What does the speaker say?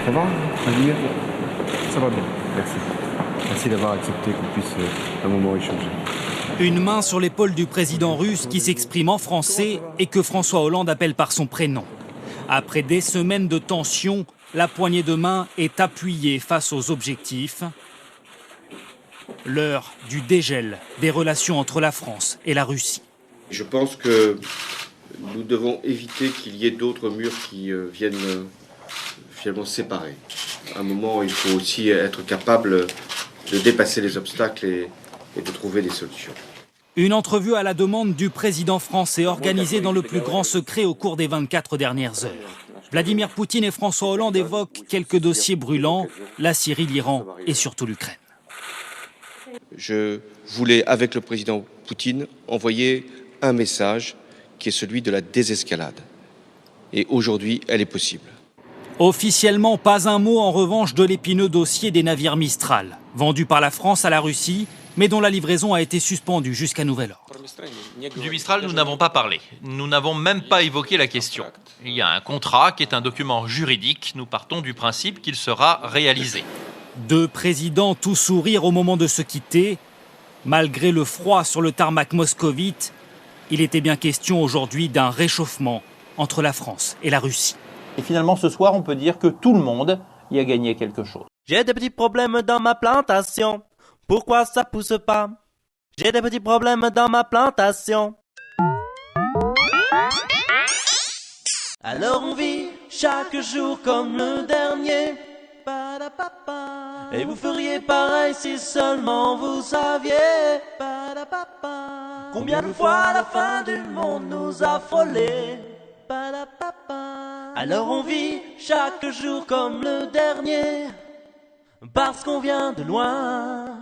Ça va, Vladimir? Ça va bien, merci. Merci d'avoir accepté qu'on puisse un moment échanger. Une main sur l'épaule du président russe qui s'exprime en français et que François Hollande appelle par son prénom. Après des semaines de tension, la poignée de main est appuyée face aux objectifs. L'heure du dégel des relations entre la France et la Russie. Je pense que nous devons éviter qu'il y ait d'autres murs qui viennent finalement séparer. À un moment, il faut aussi être capable de dépasser les obstacles et de trouver des solutions. Une entrevue à la demande du président français organisée dans le plus grand secret au cours des 24 dernières heures. Vladimir Poutine et François Hollande évoquent quelques dossiers brûlants, la Syrie, l'Iran et surtout l'Ukraine. Je voulais, avec le président Poutine, envoyer un message qui est celui de la désescalade. Et aujourd'hui, elle est possible. Officiellement, pas un mot en revanche de l'épineux dossier des navires Mistral, vendus par la France à la Russie, mais dont la livraison a été suspendue jusqu'à nouvel ordre. Du Mistral, nous n'avons pas parlé. Nous n'avons même pas évoqué la question. Il y a un contrat qui est un document juridique. Nous partons du principe qu'il sera réalisé. Deux présidents tout sourire au moment de se quitter. Malgré le froid sur le tarmac moscovite, il était bien question aujourd'hui d'un réchauffement entre la France et la Russie. Et finalement, ce soir, on peut dire que tout le monde y a gagné quelque chose. J'ai des petits problèmes dans ma plantation. Pourquoi ça pousse pas? J'ai des petits problèmes dans ma plantation. Alors on vit chaque jour comme le dernier. Et vous feriez pareil si seulement vous saviez. Combien de fois la fin du monde nous a frôlés. Alors on vit chaque jour comme le dernier. Parce qu'on vient de loin.